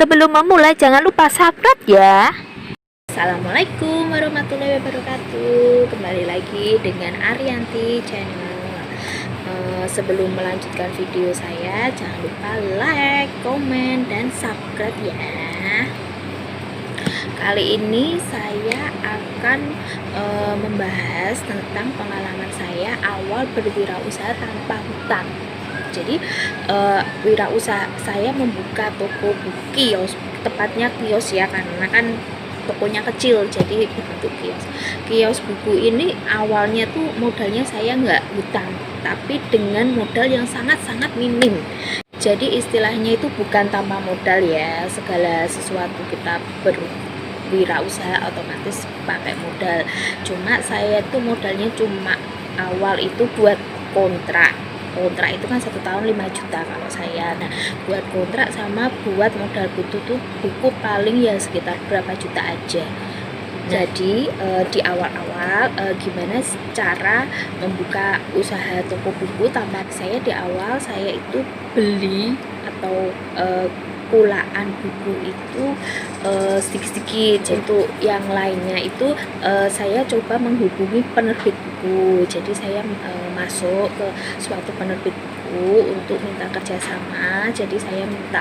Sebelum memulai jangan lupa subscribe ya. Assalamualaikum warahmatullahi wabarakatuh. Kembali lagi dengan Arianti channel. Sebelum melanjutkan video saya, jangan lupa like, komen, dan subscribe ya. Kali ini saya akan membahas tentang pengalaman saya awal berwirausaha tanpa hutang. Jadi wirausaha saya membuka toko buku kios, tepatnya kios ya, karena kan tokonya kecil jadi bentuk kios buku ini. Awalnya tuh modalnya saya nggak hutang, tapi dengan modal yang sangat-sangat minim. Jadi istilahnya itu bukan tanpa modal ya, segala sesuatu kita berwirausaha otomatis pakai modal. Cuma saya tuh modalnya cuma awal itu buat kontrak itu kan 1 tahun 5 juta kalau saya. Nah, buat kontrak sama buat modal butuh tuh buku paling ya sekitar berapa juta aja. Jadi di awal-awal gimana cara membuka usaha toko buku tanpa saya, di awal saya itu beli atau kulaan buku itu sedikit-sedikit. Jadi yang lainnya itu saya coba menghubungi penerbit buku. Jadi saya masuk ke suatu penerbit buku untuk minta kerjasama. Jadi saya minta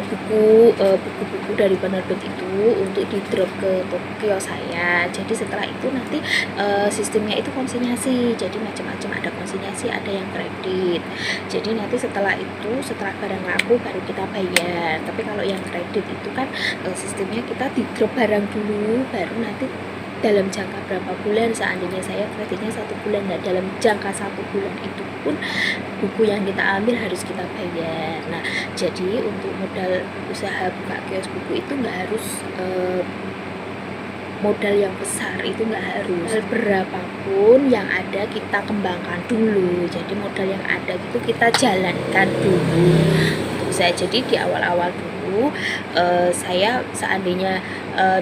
buku-buku dari penerbit itu untuk di drop ke toko kios saya. Jadi setelah itu nanti sistemnya itu konsinyasi. Jadi macam-macam, ada konsinyasi, ada yang kredit. Jadi nanti setelah itu, setelah barang laku baru kita bayar. Tapi kalau yang kredit itu kan sistemnya kita di drop barang dulu, baru nanti dalam jangka berapa bulan, seandainya saya kreditnya 1 bulan, nah dalam jangka 1 bulan itu pun buku yang kita ambil harus kita bayar. Nah, jadi untuk modal usaha buka kios buku itu nggak harus modal yang besar, itu nggak harus. Berapapun yang ada kita kembangkan dulu. Jadi modal yang ada itu kita jalankan dulu. Jadi di awal-awal dulu saya seandainya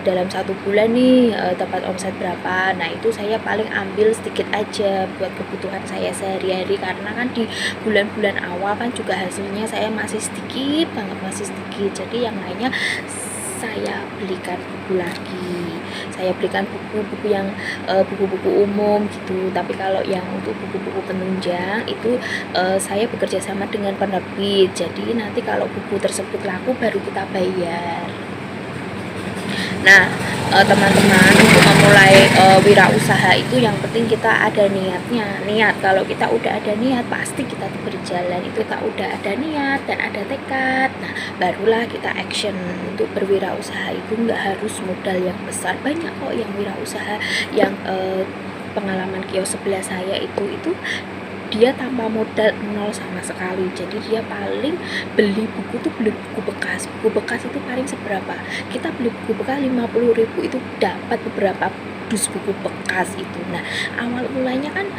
dalam 1 bulan nih dapat omset berapa, nah itu saya paling ambil sedikit aja buat kebutuhan saya sehari-hari, karena kan di bulan-bulan awal kan juga hasilnya saya masih sedikit banget, masih sedikit. Jadi yang lainnya saya belikan buku lagi, saya belikan buku-buku yang buku-buku umum gitu. Tapi kalau yang untuk buku-buku penunjang itu saya bekerja sama dengan penerbit. Jadi nanti kalau buku tersebut laku baru kita bayar. Nah, teman-teman, untuk memulai wirausaha itu yang penting kita ada niatnya. Kalau kita udah ada niat, pasti kita tuh berjalan. Itu tak udah ada niat dan ada tekad, nah barulah kita action. Untuk berwirausaha itu nggak harus modal yang besar. Banyak kok yang wirausaha yang pengalaman kios sebelah saya itu dia tanpa modal nol sama sekali. Jadi dia paling beli buku tuh beli buku bekas itu paling seberapa, kita beli buku bekas 50.000 itu dapat beberapa dus buku bekas itu. Nah, awal mulanya kan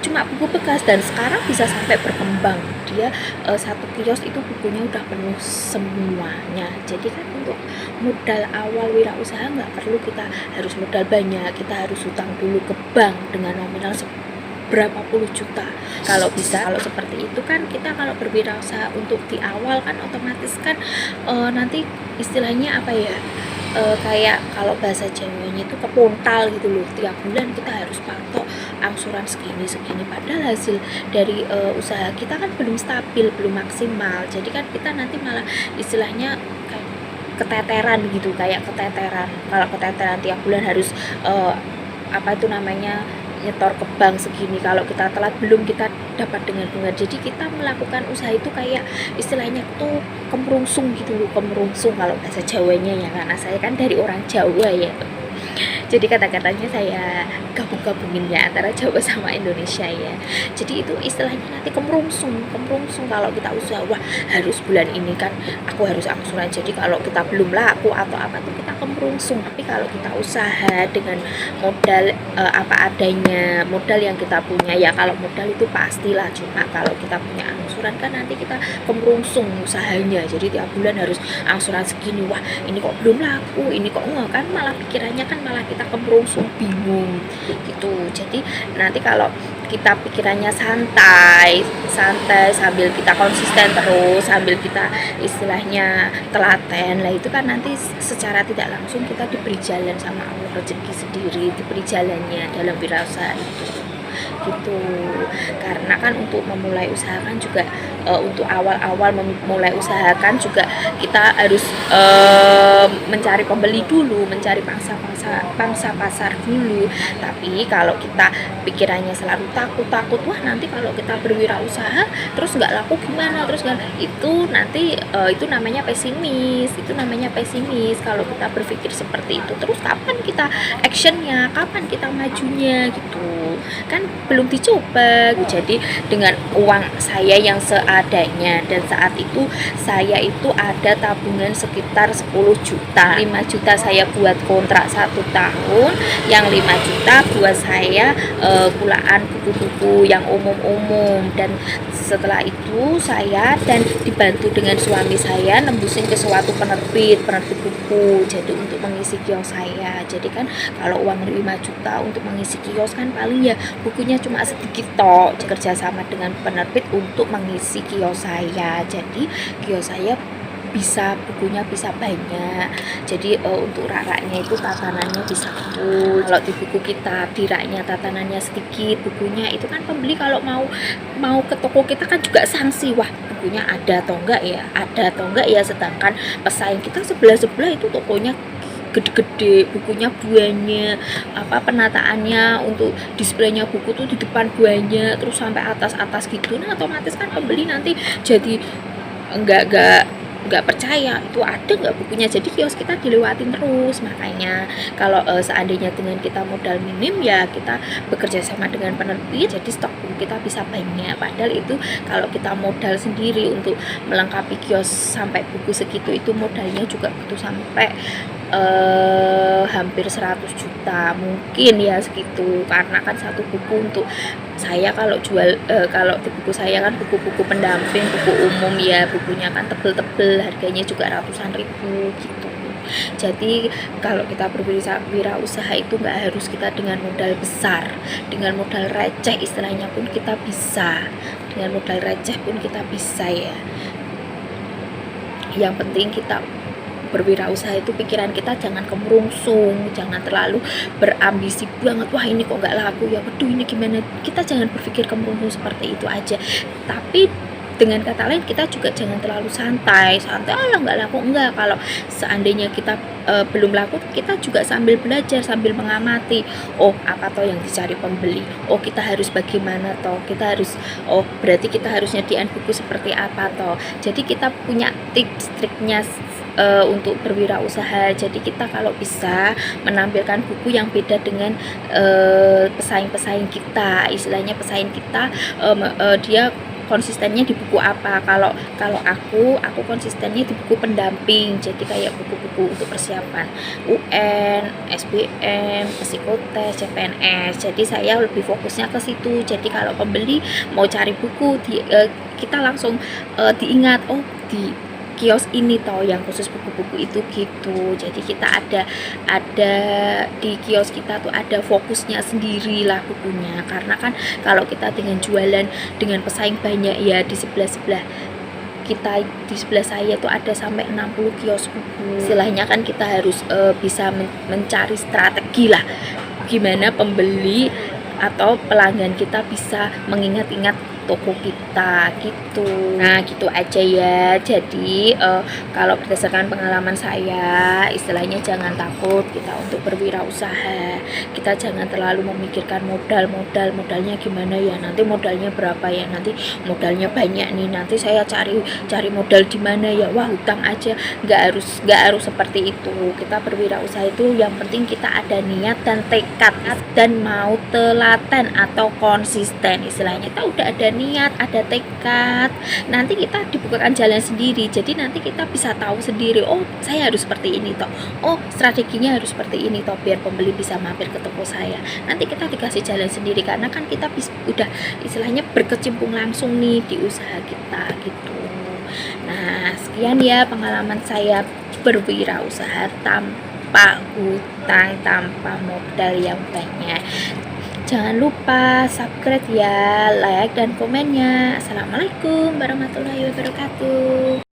cuma buku bekas, dan sekarang bisa sampai berkembang. Dia satu kios itu bukunya udah penuh semuanya. Jadi kan untuk modal awal wirausaha nggak perlu kita harus modal banyak, kita harus hutang dulu ke bank dengan nominal berapa puluh juta kalau bisa. Kalau seperti itu kan kita kalau berwirausaha untuk di awal kan otomatis kan nanti istilahnya apa ya, kayak kalau bahasa Jawanya itu kepontal gitu loh. Tiap bulan kita harus patok angsuran segini, padahal hasil dari usaha kita kan belum stabil, belum maksimal. Jadi kan kita nanti malah istilahnya kayak keteteran gitu, kayak keteteran. Kalau keteteran tiap bulan harus apa itu namanya, nyetor ke bank segini, kalau kita telat belum kita dapat dengan bunga. Jadi kita melakukan usaha itu kayak istilahnya tuh kemerungsung gitu loh, kemerungsung kalau bahasa Jawanya ya, karena saya kan dari orang Jawa ya. Jadi kata-katanya saya gabung-gabungin ya antara Jawa sama Indonesia ya. Jadi itu istilahnya nanti kemerungsung kalau kita usaha, wah harus bulan ini kan aku harus angsuran. Jadi kalau kita belum laku atau apa tuh kita kemerungsung. Tapi kalau kita usaha dengan modal apa adanya, modal yang kita punya ya, kalau modal itu pastilah. Cuma kalau kita punya angsuran angsuran kan nanti kita kemerungsung usahanya, jadi tiap bulan harus angsuran segini, wah ini kok belum laku, ini kok enggak, kan malah pikirannya kan malah kita kemerungsung, bingung gitu. Jadi nanti kalau kita pikirannya santai sambil kita konsisten terus, sambil kita istilahnya telaten lah, itu kan nanti secara tidak langsung kita diberi jalan sama Allah, rezeki sendiri diberi jalannya dalam wirausaha itu gitu. Karena kan untuk memulai usaha kan juga untuk awal-awal memulai usaha kan juga kita harus mencari pembeli dulu, mencari pangsa pasar dulu. Tapi kalau kita pikirannya selalu takut, wah nanti kalau kita berwirausaha terus nggak laku gimana, terus kan itu nanti itu namanya pesimis, kalau kita berpikir seperti itu. Terus kapan kita actionnya, kapan kita majunya gitu kan, belum dicoba. Jadi dengan uang saya yang seadanya, dan saat itu saya itu ada tabungan sekitar 10 juta, 5 juta saya buat kontrak 1 tahun, yang 5 juta buat saya kulaan buku-buku yang umum-umum. Dan setelah itu saya dan dibantu dengan suami saya nembusin ke suatu penerbit buku, jadi untuk mengisi kios saya. Jadi kan kalau uang 5 juta untuk mengisi kios kan paling ya bukunya cuma sedikit toh, kerja sama dengan penerbit untuk mengisi kios saya. Jadi kios saya bukunya bisa banyak. Jadi untuk rak-raknya itu tatanannya bisa full. Kalau di buku kita di raknya tatanannya sedikit, bukunya itu kan pembeli kalau mau ke toko kita kan juga sanksi, wah bukunya ada atau enggak ya, sedangkan pesaing kita sebelah itu tokonya gede-gede, bukunya banyak, penataannya untuk displaynya buku tuh di depan banyak, terus sampai atas gitu. Nah otomatis kan pembeli nanti jadi nggak percaya itu ada nggak bukunya, jadi kios kita dilewatin terus. Makanya kalau seandainya dengan kita modal minim ya kita bekerja sama dengan penerbit, jadi stok buku kita bisa banyak. Padahal itu kalau kita modal sendiri untuk melengkapi kios sampai buku segitu, itu modalnya juga butuh sampai hampir 100 juta mungkin ya segitu. Karena kan satu buku untuk saya kalau jual kalau di buku saya kan buku-buku pendamping, buku umum ya, bukunya kan tebel-tebel, harganya juga ratusan ribu gitu. Jadi kalau kita berwirausaha itu nggak harus kita dengan modal besar, dengan modal receh istilahnya pun kita bisa, ya. Yang penting kita berwirausaha itu pikiran kita jangan kemerungsung, jangan terlalu berambisi banget, wah ini kok nggak laku ya, waduh ini gimana. Kita jangan berpikir kemerungsung seperti itu aja. Tapi dengan kata lain kita juga jangan terlalu santai lah nggak laku, enggak. Kalau seandainya kita belum laku, kita juga sambil belajar, sambil mengamati, oh apa toh yang dicari pembeli, oh kita harus bagaimana toh, kita harus, oh berarti kita harus nyediain buku seperti apa toh. Jadi kita punya tips-triknya untuk berwirausaha. Jadi kita kalau bisa menampilkan buku yang beda dengan pesaing-pesaing kita, istilahnya pesaing kita dia konsistennya di buku apa. Kalau aku konsistennya di buku pendamping, jadi kayak buku-buku untuk persiapan UN, SBM, psikotes, CPNS. Jadi saya lebih fokusnya ke situ. Jadi kalau pembeli mau cari buku kita langsung diingat, oh di kios ini toh yang khusus buku-buku itu gitu. Jadi kita ada di kios kita tuh ada fokusnya sendiri lah bukunya. Karena kan kalau kita dengan jualan dengan pesaing banyak ya, di sebelah kita, di sebelah saya tuh ada sampai 60 kios buku. Istilahnya kan kita harus bisa mencari strategi lah, gimana pembeli atau pelanggan kita bisa mengingat-ingat toko kita gitu. Nah gitu aja ya. Jadi kalau berdasarkan pengalaman saya, istilahnya jangan takut kita untuk berwirausaha. Kita jangan terlalu memikirkan modalnya gimana ya, nanti modalnya berapa ya, nanti modalnya banyak nih, nanti saya cari modal di mana ya, wah hutang aja. Nggak harus seperti itu. Kita berwirausaha itu yang penting kita ada niat dan tekad dan mau telaten atau konsisten. Istilahnya kita udah ada niat, ada tekad, nanti kita dibukakan jalan sendiri. Jadi nanti kita bisa tahu sendiri, oh saya harus seperti ini toh, oh strateginya harus seperti ini toh, biar pembeli bisa mampir ke toko saya. Nanti kita dikasih jalan sendiri, karena kan kita udah istilahnya berkecimpung langsung nih di usaha kita gitu. Nah, sekian ya pengalaman saya berwirausaha tanpa hutang, tanpa modal yang banyak. Jangan lupa subscribe ya, like dan komennya. Assalamualaikum warahmatullahi wabarakatuh.